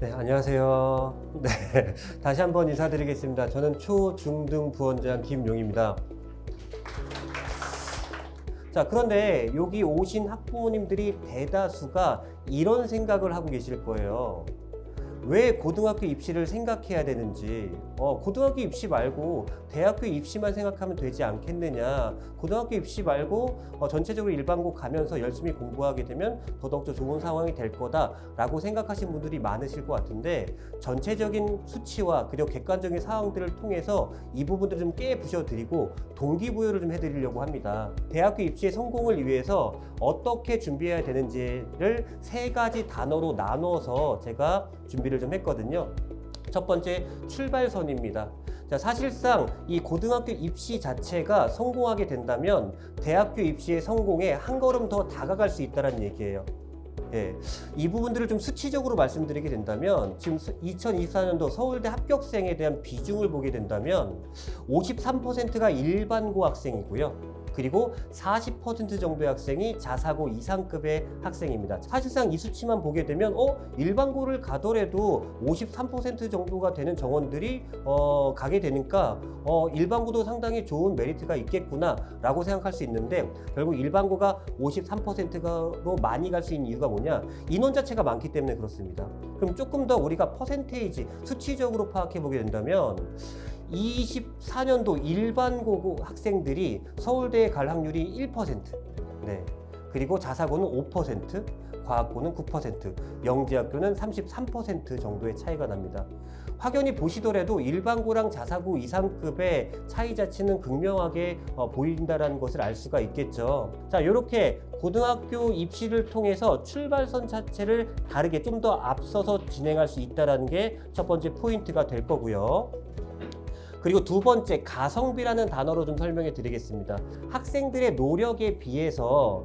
네, 안녕하세요. 네, 다시 한번 인사드리겠습니다. 저는 초중등 부원장 김용입니다. 자, 그런데 여기 오신 학부모님들이 대다수가 이런 생각을 하고 계실 거예요. 왜 고등학교 입시를 생각해야 되는지, 고등학교 입시 말고 대학교 입시만 생각하면 되지 않겠느냐, 고등학교 입시 말고 전체적으로 일반고 가면서 열심히 공부하게 되면 더더욱더 좋은 상황이 될 거다라고 생각하신 분들이 많으실 것 같은데, 전체적인 수치와 그리고 객관적인 상황들을 통해서 이 부분들을 좀 깨부셔드리고 동기부여를 좀 해드리려고 합니다. 대학교 입시의 성공을 위해서 어떻게 준비해야 되는지를 세 가지 단어로 나눠서 제가 준비를 좀 했거든요. 첫 번째, 출발선입니다. 자, 사실상 이 고등학교 입시 자체가 성공하게 된다면 대학교 입시의 성공에 한 걸음 더 다가갈 수 있다는 얘기예요. 예, 이 부분들을 좀 수치적으로 말씀드리게 된다면, 지금 2024년도 서울대 합격생에 대한 비중을 보게 된다면 53%가 일반고 학생이고요. 그리고 40% 정도의 학생이 자사고 이상급의 학생입니다. 사실상 이 수치만 보게 되면 일반고를 가더라도 53% 정도가 되는 정원들이 가게 되니까 일반고도 상당히 좋은 메리트가 있겠구나 라고 생각할 수 있는데, 결국 일반고가 53%로 많이 갈 수 있는 이유가 뭐냐, 인원 자체가 많기 때문에 그렇습니다. 그럼 조금 더 우리가 퍼센테이지 수치적으로 파악해 보게 된다면 24년도 일반고 학생들이 서울대에 갈 확률이 1%, 네. 그리고 자사고는 5%, 과학고는 9%, 영재학교는 33% 정도의 차이가 납니다. 확연히 보시더라도 일반고랑 자사고 이상급의 차이 자체는 극명하게 보인다는 것을 알 수가 있겠죠. 자, 이렇게 고등학교 입시를 통해서 출발선 자체를 다르게 좀 더 앞서서 진행할 수 있다는 게 첫 번째 포인트가 될 거고요. 그리고 두 번째, 가성비라는 단어로 좀 설명해 드리겠습니다. 학생들의 노력에 비해서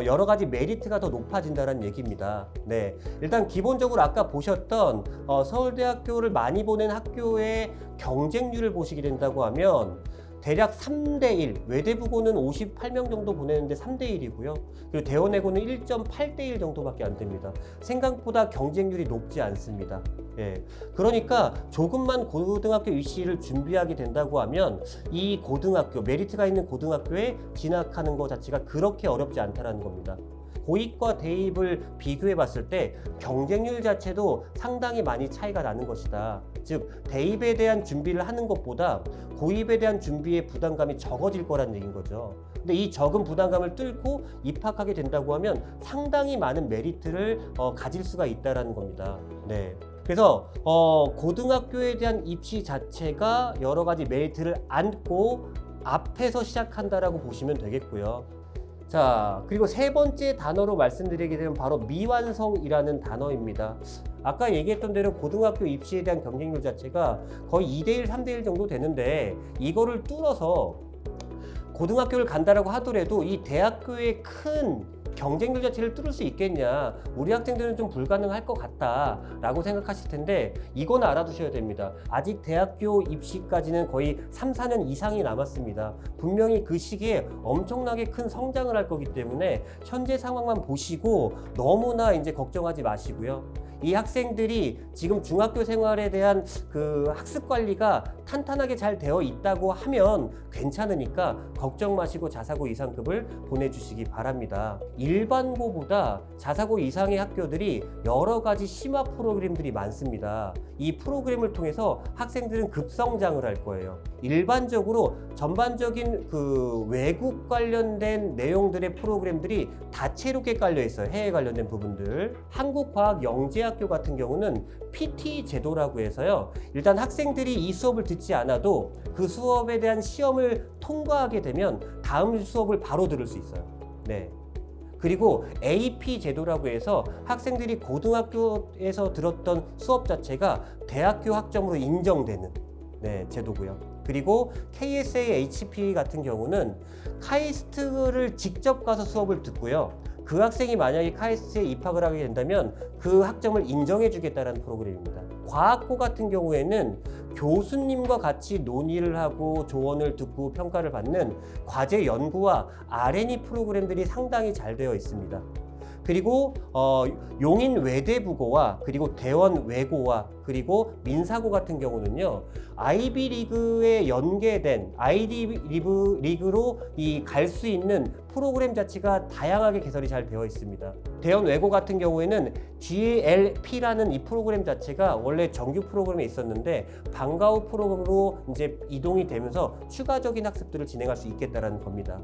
여러 가지 메리트가 더 높아진다는 얘기입니다. 네, 일단 기본적으로 아까 보셨던 서울대학교를 많이 보낸 학교의 경쟁률을 보시게 된다고 하면 대략 3대1, 외대부고는 58명 정도 보내는데 3대1이고요. 그리고 대원외고는 1.8대1 정도밖에 안 됩니다. 생각보다 경쟁률이 높지 않습니다. 예. 그러니까 조금만 고등학교 입시를 준비하게 된다고 하면 이 고등학교, 메리트가 있는 고등학교에 진학하는 것 자체가 그렇게 어렵지 않다는 겁니다. 고입과 대입을 비교해 봤을 때 경쟁률 자체도 상당히 많이 차이가 나는 것이다. 즉, 대입에 대한 준비를 하는 것보다 고입에 대한 준비의 부담감이 적어질 거라는 얘기인 거죠. 근데 이 적은 부담감을 뚫고 입학하게 된다고 하면 상당히 많은 메리트를 가질 수가 있다는 겁니다. 네. 그래서 고등학교에 대한 입시 자체가 여러 가지 메리트를 안고 앞에서 시작한다라고 보시면 되겠고요. 자, 그리고 세 번째 단어로 말씀드리게 되면 바로 미완성이라는 단어입니다. 아까 얘기했던 대로 고등학교 입시에 대한 경쟁률 자체가 거의 2대1, 3대1 정도 되는데, 이거를 뚫어서 고등학교를 간다라고 하더라도 이 대학교의 큰 경쟁률 자체를 뚫을 수 있겠냐, 우리 학생들은 좀 불가능할 것 같다 라고 생각하실 텐데, 이건 알아두셔야 됩니다. 아직 대학교 입시까지는 거의 3, 4년 이상이 남았습니다. 분명히 그 시기에 엄청나게 큰 성장을 할 거기 때문에 현재 상황만 보시고 너무나 이제 걱정하지 마시고요. 이 학생들이 지금 중학교 생활에 대한 그 학습 관리가 탄탄하게 잘 되어 있다고 하면 괜찮으니까 걱정 마시고 자사고 이상급을 보내주시기 바랍니다. 일반고보다 자사고 이상의 학교들이 여러 가지 심화 프로그램들이 많습니다. 이 프로그램을 통해서 학생들은 급성장을 할 거예요. 일반적으로 전반적인 그 외국 관련된 내용들의 프로그램들이 다채롭게 깔려 있어요. 해외 관련된 부분들. 한국과학영재학교 같은 경우는 PT 제도라고 해서요, 일단 학생들이 이 수업을 듣지 않아도 그 수업에 대한 시험을 통과하게 되면 다음 수업을 바로 들을 수 있어요. 네. 그리고 AP 제도라고 해서 학생들이 고등학교에서 들었던 수업 자체가 대학교 학점으로 인정되는 제도고요. 그리고 KSA-HP 같은 경우는 카이스트를 직접 가서 수업을 듣고요. 그 학생이 만약에 카이스트에 입학을 하게 된다면 그 학점을 인정해 주겠다는 프로그램입니다. 과학고 같은 경우에는 교수님과 같이 논의를 하고 조언을 듣고 평가를 받는 과제 연구와 R&E 프로그램들이 상당히 잘 되어 있습니다. 그리고 용인 외대부고와 그리고 대원 외고와 그리고 민사고 같은 경우는요, 아이비리그에 연계된 아이비리그로 갈 수 있는 프로그램 자체가 다양하게 개설이 잘 되어 있습니다. 대원 외고 같은 경우에는 GLP라는 이 프로그램 자체가 원래 정규 프로그램에 있었는데 방과 후 프로그램으로 이제 이동이 되면서 추가적인 학습들을 진행할 수 있겠다라는 겁니다.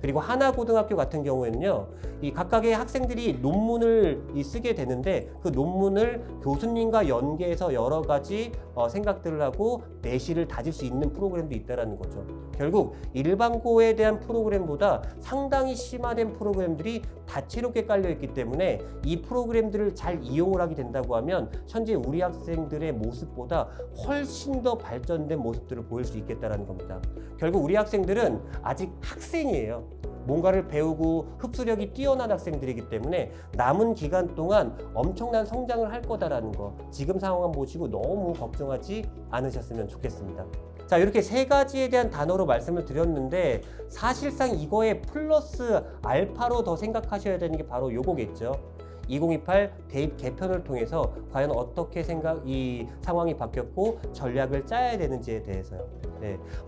그리고 하나고등학교 같은 경우에는요, 이 각각의 학생들이 논문을 쓰게 되는데 그 논문을 교수님과 연계해서 여러 가지 생각들을 하고 내실을 다질 수 있는 프로그램도 있다라는 거죠. 결국 일반고에 대한 프로그램보다 상당히 심화된 프로그램들이 다채롭게 깔려있기 때문에 이 프로그램들을 잘 이용을 하게 된다고 하면 현재 우리 학생들의 모습보다 훨씬 더 발전된 모습들을 보일 수 있겠다는 겁니다. 결국 우리 학생들은 아직 학생이에요. 뭔가를 배우고 흡수력이 뛰어난 학생들이기 때문에 남은 기간 동안 엄청난 성장을 할 거다라는 거, 지금 상황만 보시고 너무 걱정하지 않으셨으면 좋겠습니다. 자, 이렇게 세 가지에 대한 단어로 말씀을 드렸는데 사실상 이거에 플러스 알파로 더 생각하셔야 되는 게 바로 요거겠죠. 2028 대입 개편을 통해서 과연 어떻게 이 상황이 바뀌었고 전략을 짜야 되는지에 대해서요.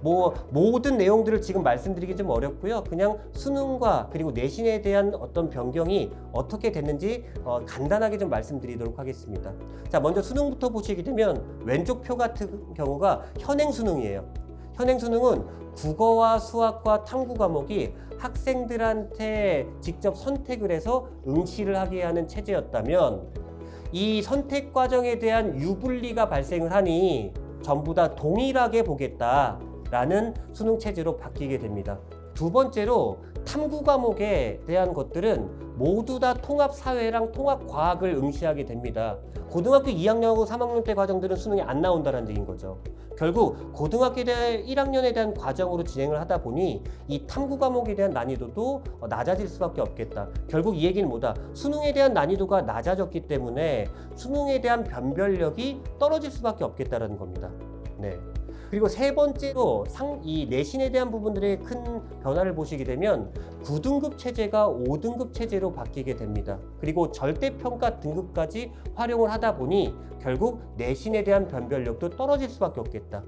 뭐 모든 내용들을 지금 말씀드리기 좀 어렵고요. 그냥 수능과 그리고 내신에 대한 어떤 변경이 어떻게 됐는지 간단하게 좀 말씀드리도록 하겠습니다. 자, 먼저 수능부터 보시게 되면 왼쪽 표 같은 경우가 현행 수능이에요. 현행 수능은 국어와 수학과 탐구 과목이 학생들한테 직접 선택을 해서 응시를 하게 하는 체제였다면 이 선택 과정에 대한 유불리가 발생을 하니 전부 다 동일하게 보겠다라는 수능 체제로 바뀌게 됩니다. 두 번째로 탐구 과목에 대한 것들은 모두 다 통합사회랑 통합과학을 응시하게 됩니다. 고등학교 2학년하고 3학년 때 과정들은 수능에 안 나온다는 얘기인 거죠. 결국 고등학교 1학년에 대한 과정으로 진행을 하다 보니 이 탐구 과목에 대한 난이도도 낮아질 수밖에 없겠다. 결국 이 얘기는 뭐다? 수능에 대한 난이도가 낮아졌기 때문에 수능에 대한 변별력이 떨어질 수밖에 없겠다는 겁니다. 그리고 세 번째로 이 내신에 대한 부분들의 큰 변화를 보시게 되면 9등급 체제가 5등급 체제로 바뀌게 됩니다. 그리고 절대평가 등급까지 활용을 하다 보니 결국 내신에 대한 변별력도 떨어질 수밖에 없겠다.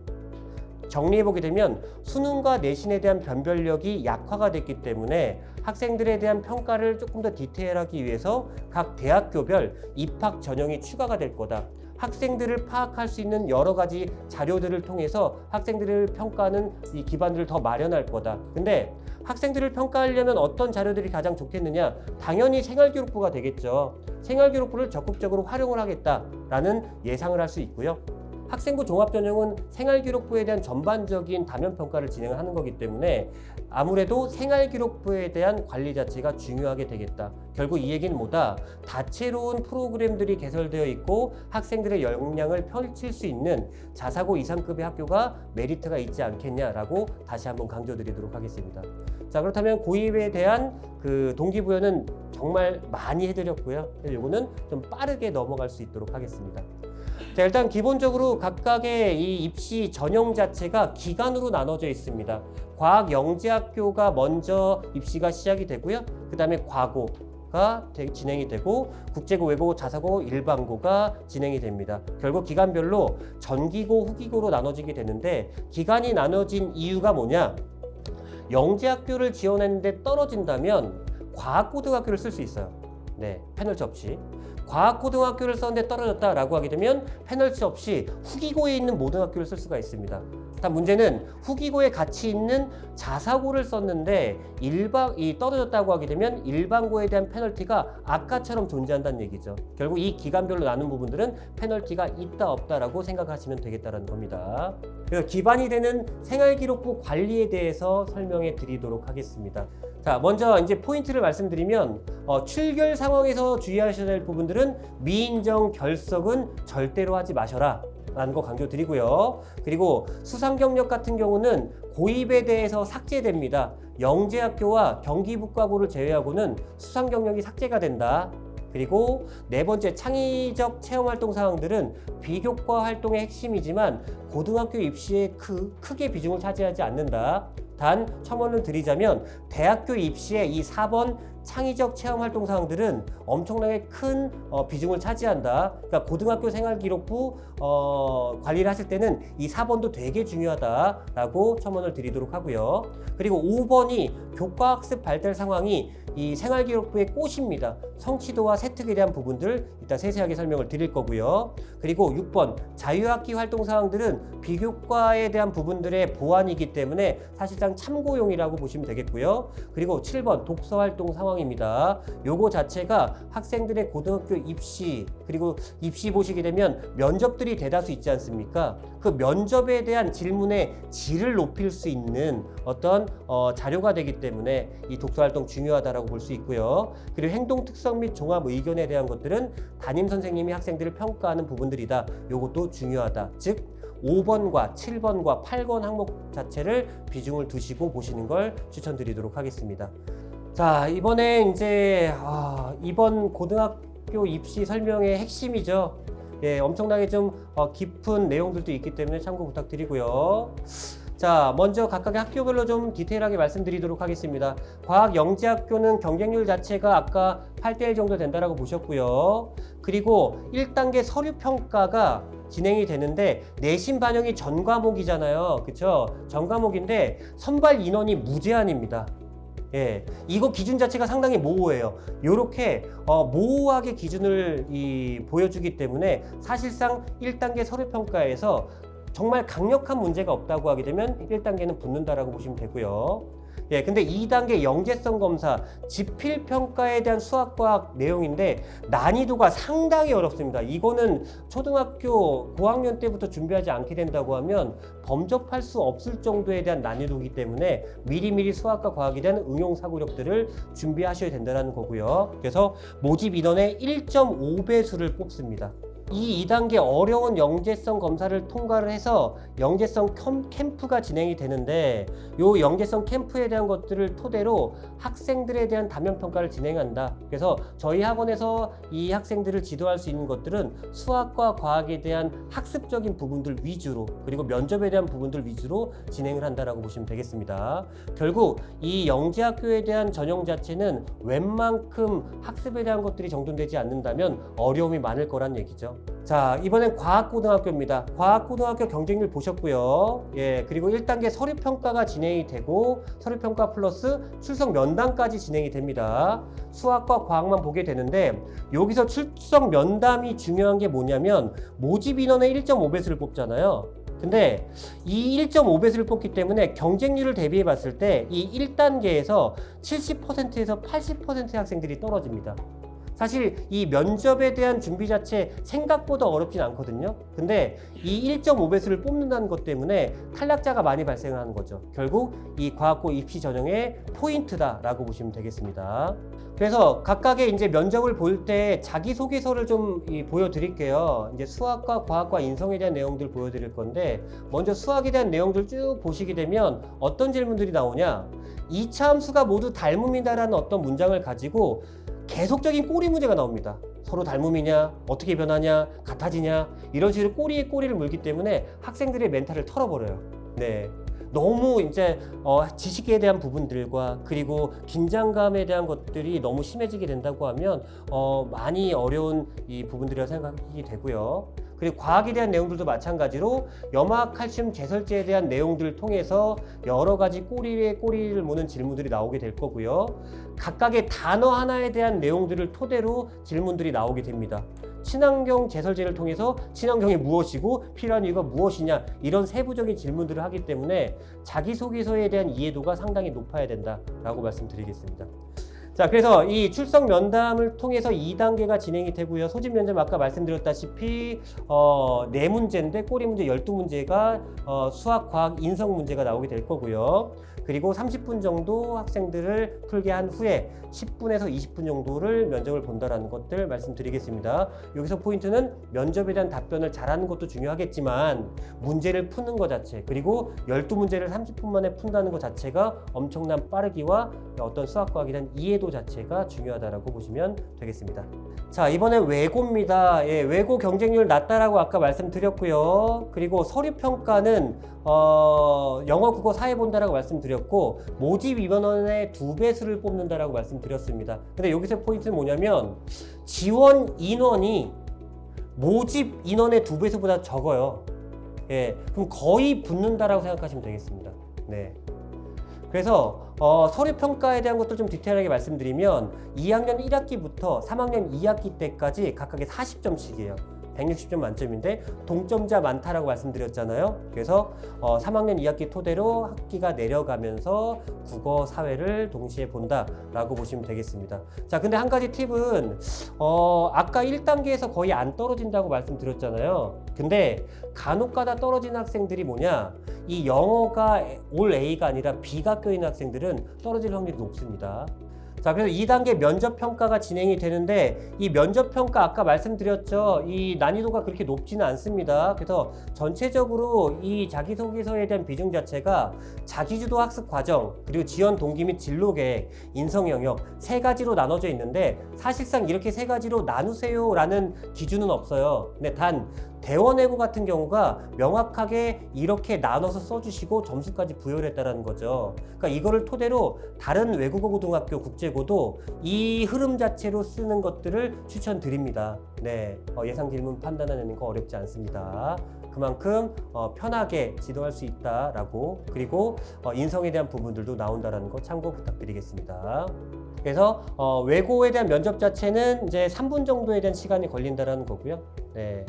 정리해보게 되면 수능과 내신에 대한 변별력이 약화가 됐기 때문에 학생들에 대한 평가를 조금 더 디테일하기 위해서 각 대학교별 입학 전형이 추가가 될 거다. 학생들을 파악할 수 있는 여러 가지 자료들을 통해서 학생들을 평가하는 이 기반들을 더 마련할 거다. 근데 학생들을 평가하려면 어떤 자료들이 가장 좋겠느냐? 당연히 생활기록부가 되겠죠. 생활기록부를 적극적으로 활용을 하겠다라는 예상을 할 수 있고요. 학생부 종합전형은 생활기록부에 대한 전반적인 다면평가를 진행하는 거기 때문에 아무래도 생활기록부에 대한 관리 자체가 중요하게 되겠다. 결국 이 얘기는 뭐다? 다채로운 프로그램들이 개설되어 있고 학생들의 역량을 펼칠 수 있는 자사고 이상급의 학교가 메리트가 있지 않겠냐라고 다시 한번 강조드리도록 하겠습니다. 자, 그렇다면 고입에 대한 그 동기부여는 정말 많이 해드렸고요. 이거는 좀 빠르게 넘어갈 수 있도록 하겠습니다. 자, 일단 기본적으로 각각의 이 입시 전형 자체가 기간으로 나눠져 있습니다. 과학영재학교가 먼저 입시가 시작이 되고요. 그 다음에 과고가 진행이 되고 국제고, 외고, 자사고, 일반고가 진행이 됩니다. 결국 기간별로 전기고, 후기고로 나눠지게 되는데 기간이 나눠진 이유가 뭐냐? 영재학교를 지원했는데 떨어진다면 과학고등학교를 쓸 수 있어요. 패널티 없이. 과학고등학교를 썼는데 떨어졌다라고 하게 되면 페널티 없이 후기고에 있는 모든 학교를 쓸 수가 있습니다. 단 문제는 후기고에 같이 있는 자사고를 썼는데 떨어졌다고 하게 되면 일반고에 대한 페널티가 아까처럼 존재한다는 얘기죠. 결국 이 기간별로 나눈 부분들은 페널티가 있다 없다라고 생각하시면 되겠다는 겁니다. 그래서 기반이 되는 생활기록부 관리에 대해서 설명해 드리도록 하겠습니다. 자, 먼저 이제 포인트를 말씀드리면 출결 상황에서 주의하셔야 될 부분들은 미인정 결석은 절대로 하지 마셔라 라는 거 강조드리고요. 그리고 수상경력 같은 경우는 고입에 대해서 삭제됩니다. 영재학교와 경기북과고를 제외하고는 수상경력이 삭제가 된다. 그리고 네 번째, 창의적 체험활동 사항들은 비교과 활동의 핵심이지만 고등학교 입시에 크게 비중을 차지하지 않는다. 단 첨언을 드리자면 대학교 입시에 이 4번 창의적 체험활동 사항들은 엄청나게 큰 비중을 차지한다. 그러니까 고등학교 생활기록부 관리를 하실 때는 이 4번도 되게 중요하다라고 첨언을 드리도록 하고요. 그리고 5번이 교과학습 발달 상황이 이 생활기록부의 꽃입니다. 성취도와 세특에 대한 부분들 이따 세세하게 설명을 드릴 거고요. 그리고 6번 자유학기 활동 사항들은 비교과에 대한 부분들의 보완이기 때문에 사실상 참고용이라고 보시면 되겠고요. 그리고 7번 독서 활동 상황입니다. 요거 자체가 학생들의 고등학교 입시 그리고 입시 보시게 되면 면접들이 대다수 있지 않습니까? 그 면접에 대한 질문의 질을 높일 수 있는 어떤 자료가 되기 때문에 이 독서 활동 중요하다라고 볼 수 있고요. 그리고 행동 특성 및 종합 의견에 대한 것들은 담임 선생님이 학생들을 평가하는 부분들이다. 요것도 중요하다. 즉 5번과 7번과 8번 항목 자체를 비중을 두시고 보시는 걸 추천드리도록 하겠습니다. 자, 이번에 이제 이번 고등학교 입시 설명의 핵심이죠. 예, 엄청나게 좀 깊은 내용들도 있기 때문에 참고 부탁드리고요. 자, 먼저 각각의 학교별로 좀 디테일하게 말씀드리도록 하겠습니다. 과학영재학교는 경쟁률 자체가 아까 8대1 정도 된다라고 보셨고요. 그리고 1단계 서류평가가 진행이 되는데 내신 반영이 전 과목이잖아요. 그쵸? 전 과목인데 선발 인원이 무제한입니다. 예, 이거 기준 자체가 상당히 모호해요. 이렇게 모호하게 기준을 보여주기 때문에 사실상 1단계 서류평가에서 정말 강력한 문제가 없다고 하게 되면 1단계는 붙는다라고 보시면 되고요. 예, 근데 2단계 영재성 검사, 지필평가에 대한 수학과학 내용인데 난이도가 상당히 어렵습니다. 이거는 초등학교 고학년 때부터 준비하지 않게 된다고 하면 범접할 수 없을 정도에 대한 난이도이기 때문에 미리미리 수학과 과학에 대한 응용 사고력들을 준비하셔야 된다는 거고요. 그래서 모집 인원의 1.5배수를 뽑습니다. 이 2단계 어려운 영재성 검사를 통과를 해서 영재성 캠프가 진행이 되는데 요 영재성 캠프에 대한 것들을 토대로 학생들에 대한 단면평가를 진행한다. 그래서 저희 학원에서 이 학생들을 지도할 수 있는 것들은 수학과 과학에 대한 학습적인 부분들 위주로 그리고 면접에 대한 부분들 위주로 진행을 한다라고 보시면 되겠습니다. 결국 이 영재학교에 대한 전형 자체는 웬만큼 학습에 대한 것들이 정돈되지 않는다면 어려움이 많을 거란 얘기죠. 자, 이번엔 과학고등학교입니다. 과학고등학교 경쟁률 보셨고요. 예, 그리고 1단계 서류평가가 진행이 되고 서류평가 플러스 출석 면담까지 진행이 됩니다. 수학과 과학만 보게 되는데 여기서 출석 면담이 중요한 게 뭐냐면 모집 인원의 1.5배수를 뽑잖아요. 근데 이 1.5배수를 뽑기 때문에 경쟁률을 대비해 봤을 때 이 1단계에서 70%에서 80%의 학생들이 떨어집니다. 사실 이 면접에 대한 준비 자체 생각보다 어렵진 않거든요. 근데 이 1.5배수를 뽑는다는 것 때문에 탈락자가 많이 발생하는 거죠. 결국 이 과학고 입시 전형의 포인트다라고 보시면 되겠습니다. 그래서 각각의 이제 면접을 볼 때 자기소개서를 좀 보여드릴게요. 이제 수학과 과학과 인성에 대한 내용들 보여드릴 건데 먼저 수학에 대한 내용들 쭉 보시게 되면 어떤 질문들이 나오냐? 2차 함수가 모두 닮음이다라는 어떤 문장을 가지고 계속적인 꼬리 문제가 나옵니다. 서로 닮음이냐, 어떻게 변하냐, 같아지냐 이런 식으로 꼬리에 꼬리를 물기 때문에 학생들의 멘탈을 털어버려요. 네, 너무 이제 지식에 대한 부분들과 그리고 긴장감에 대한 것들이 너무 심해지게 된다고 하면 많이 어려운 이 부분들이라고 생각이 되고요. 그리고 과학에 대한 내용들도 마찬가지로 염화 칼슘 제설제에 대한 내용들을 통해서 여러 가지 꼬리에 꼬리를 무는 질문들이 나오게 될 거고요. 각각의 단어 하나에 대한 내용들을 토대로 질문들이 나오게 됩니다. 친환경 제설제를 통해서 친환경이 무엇이고 필요한 이유가 무엇이냐 이런 세부적인 질문들을 하기 때문에 자기소개서에 대한 이해도가 상당히 높아야 된다라고 말씀드리겠습니다. 자, 그래서 이 출석 면담을 통해서 2단계가 진행이 되고요. 소집 면접 아까 말씀드렸다시피 4문제인데 꼬리 문제 12문제가 수학, 과학, 인성 문제가 나오게 될 거고요. 그리고 30분 정도 학생들을 풀게 한 후에 10분에서 20분 정도를 면접을 본다라는 것들 말씀드리겠습니다. 여기서 포인트는 면접에 대한 답변을 잘하는 것도 중요하겠지만 문제를 푸는 것 자체, 그리고 12문제를 30분 만에 푼다는 것 자체가 엄청난 빠르기와 어떤 수학과학에 대한 이해도 자체가 중요하다라고 보시면 되겠습니다. 자, 이번에 외고입니다. 예, 외고 경쟁률 낮다라고 아까 말씀드렸고요. 그리고 서류평가는 영어, 국어, 사회 본다라고 말씀드렸고 모집 인원의 2배수를 뽑는다라고 말씀드렸습니다. 근데 여기서 포인트는 뭐냐면 지원 인원이 모집 인원의 2배수보다 적어요. 예, 그럼 거의 붙는다라고 생각하시면 되겠습니다. 네. 그래서 서류평가에 대한 것도 좀 디테일하게 말씀드리면 2학년 1학기부터 3학년 2학기 때까지 각각의 40점씩이에요. 160점 만점인데 동점자 많다라고 말씀드렸잖아요. 그래서 3학년 2학기 토대로 학기가 내려가면서 국어, 사회를 동시에 본다라고 보시면 되겠습니다. 자, 근데 한 가지 팁은 아까 1단계에서 거의 안 떨어진다고 말씀드렸잖아요. 근데 간혹가다 떨어지는 학생들이 뭐냐? 이 영어가 올 A가 아니라 B가 껴있는 학생들은 떨어질 확률이 높습니다. 자, 그래서 2단계 면접평가가 진행이 되는데 이 면접평가 아까 말씀드렸죠. 이 난이도가 그렇게 높지는 않습니다. 그래서 전체적으로 이 자기소개서에 대한 비중 자체가 자기주도 학습 과정, 그리고 지원 동기 및 진로 계획, 인성 영역 3가지로 나눠져 있는데 사실상 이렇게 3가지로 나누세요라는 기준은 없어요. 근데 단 대원외고 같은 경우가 명확하게 이렇게 나눠서 써주시고 점수까지 부여를 했다는 거죠. 그러니까 이거를 토대로 다른 외국어 고등학교 국제고도 이 흐름 자체로 쓰는 것들을 추천드립니다. 네, 예상 질문 판단하는 거 어렵지 않습니다. 그만큼 편하게 지도할 수 있다라고, 그리고 인성에 대한 부분들도 나온다라는 거 참고 부탁드리겠습니다. 그래서 외고에 대한 면접 자체는 이제 3분 정도에 대한 시간이 걸린다라는 거고요. 네.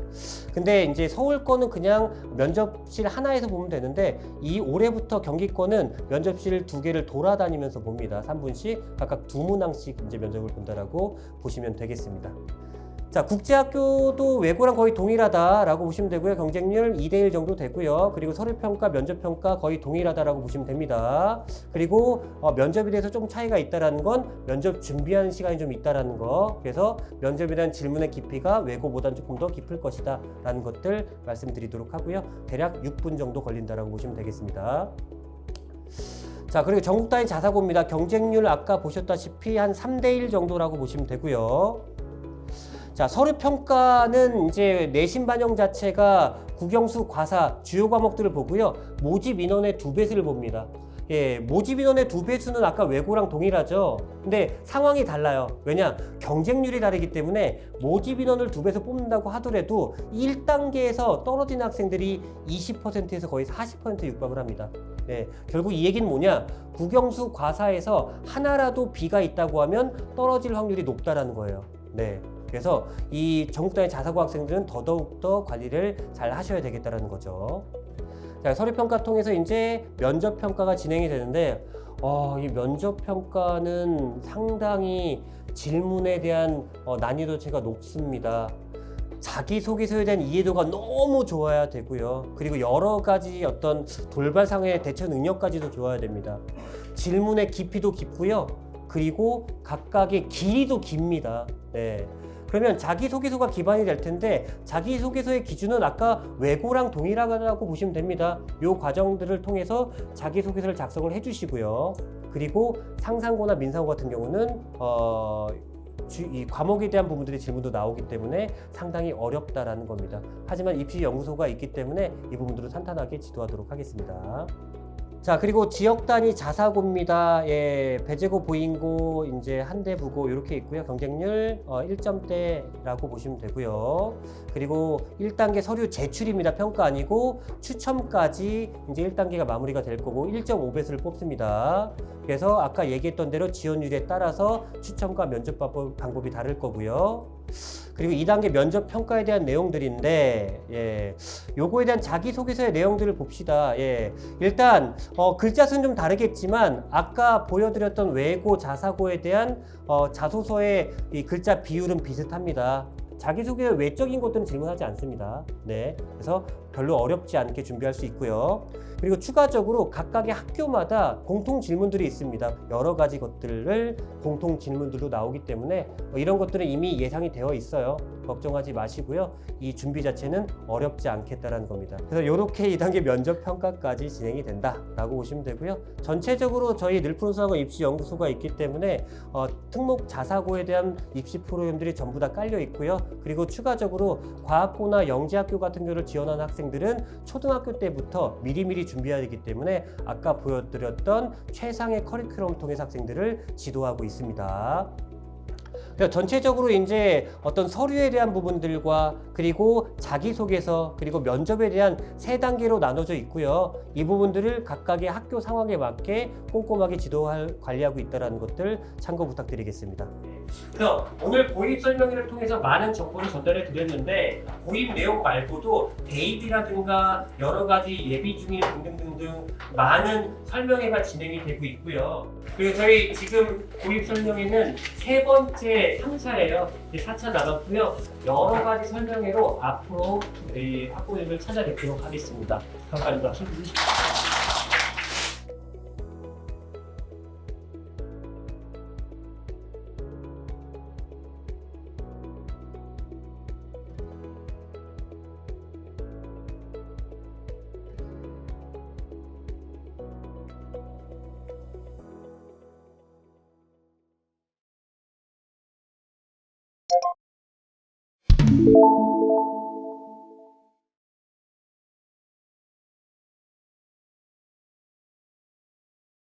근데 이제 서울 거는 그냥 면접실 하나에서 보면 되는데 이 올해부터 경기권은 면접실 2개를 돌아다니면서 봅니다. 3분씩 각각 2문항씩 이제 면접을 본다라고 보시면 되겠습니다. 자, 국제학교도 외고랑 거의 동일하다라고 보시면 되고요. 경쟁률 2대1 정도 되고요. 그리고 서류평가, 면접평가 거의 동일하다라고 보시면 됩니다. 그리고 면접에 대해서 좀 차이가 있다라는 건 면접 준비하는 시간이 좀 있다라는 거. 그래서 면접에 대한 질문의 깊이가 외고보다는 조금 더 깊을 것이다 라는 것들 말씀드리도록 하고요. 대략 6분 정도 걸린다라고 보시면 되겠습니다. 자, 그리고 전국 단위 자사고입니다. 경쟁률 아까 보셨다시피 한 3대1 정도라고 보시면 되고요. 자, 서류평가는 이제 내신 반영 자체가 국영수, 과사, 주요 과목들을 보고요. 모집 인원의 2배수를 봅니다. 예, 모집 인원의 2배수는 아까 외고랑 동일하죠. 근데 상황이 달라요. 왜냐? 경쟁률이 다르기 때문에 모집 인원을 2배수 뽑는다고 하더라도 1단계에서 떨어진 학생들이 20%에서 거의 40% 육박을 합니다. 네, 결국 이 얘기는 뭐냐? 국영수, 과사에서 하나라도 B가 있다고 하면 떨어질 확률이 높다라는 거예요. 네. 그래서 이 전국 단위 자사고 학생들은 더더욱더 관리를 잘 하셔야 되겠다는 거죠. 자, 서류평가 통해서 이제 면접평가가 진행이 되는데 이 면접평가는 상당히 질문에 대한 난이도체가 높습니다. 자기소개서에 대한 이해도가 너무 좋아야 되고요. 그리고 여러 가지 어떤 돌발 상황의 대처 능력까지도 좋아야 됩니다. 질문의 깊이도 깊고요. 그리고 각각의 길이도 깁니다. 네. 그러면 자기소개서가 기반이 될 텐데 자기소개서의 기준은 아까 외고랑 동일하다고 보시면 됩니다. 이 과정들을 통해서 자기소개서를 작성을 해주시고요. 그리고 상상고나 민상고 같은 경우는 이 과목에 대한 부분들이 질문도 나오기 때문에 상당히 어렵다라는 겁니다. 하지만 입시연구소가 있기 때문에 이 부분들을 탄탄하게 지도하도록 하겠습니다. 자, 그리고 지역 단위 자사고입니다. 예, 배제고, 보인고, 이제 한대부고 이렇게 있고요. 경쟁률 1점대라고 보시면 되고요. 그리고 1단계 서류 제출입니다. 평가 아니고 추첨까지 이제 1단계가 마무리가 될 거고 1.5배수를 뽑습니다. 그래서 아까 얘기했던 대로 지원율에 따라서 추첨과 면접 방법이 다를 거고요. 그리고 2단계 면접 평가에 대한 내용들인데, 예, 요거에 대한 자기소개서의 내용들을 봅시다. 예, 일단 글자 수는 좀 다르겠지만 아까 보여드렸던 외고 자사고에 대한 자소서의 이 글자 비율은 비슷합니다. 자기소개 외적인 것들은 질문하지 않습니다. 네, 그래서 별로 어렵지 않게 준비할 수 있고요. 그리고 추가적으로 각각의 학교마다 공통 질문들이 있습니다. 여러 가지 것들을 공통 질문들로 나오기 때문에 이런 것들은 이미 예상이 되어 있어요. 걱정하지 마시고요. 이 준비 자체는 어렵지 않겠다라는 겁니다. 그래서 이렇게 2단계 면접 평가까지 진행이 된다라고 보시면 되고요. 전체적으로 저희 늘푸른수학원 입시연구소가 있기 때문에 특목 자사고에 대한 입시 프로그램들이 전부 다 깔려 있고요. 그리고 추가적으로 과학고나 영재학교 같은 경우를 지원하는 학생들은 초등학교 때부터 미리미리 준비해야 되기 때문에 아까 보여드렸던 최상의 커리큘럼 통해서 학생들을 지도하고 있습니다. 전체적으로 이제 어떤 서류에 대한 부분들과 그리고 자기소개서 그리고 면접에 대한 3단계로 나눠져 있고요. 이 부분들을 각각의 학교 상황에 맞게 꼼꼼하게 관리하고 있다는 것들 참고 부탁드리겠습니다. 그래서 오늘 고입 설명회를 통해서 많은 정보를 전달해 드렸는데 고입 내용 말고도 대입이라든가 여러 가지 예비 중일 등등등등 많은 설명회가 진행이 되고 있고요. 그리고 저희 지금 고입 설명회는 3번째 3차예요. 이제 4차 나갔고요. 여러 가지 설명회로 앞으로 우리 학부모님을 찾아뵙도록 하겠습니다. 감사합니다.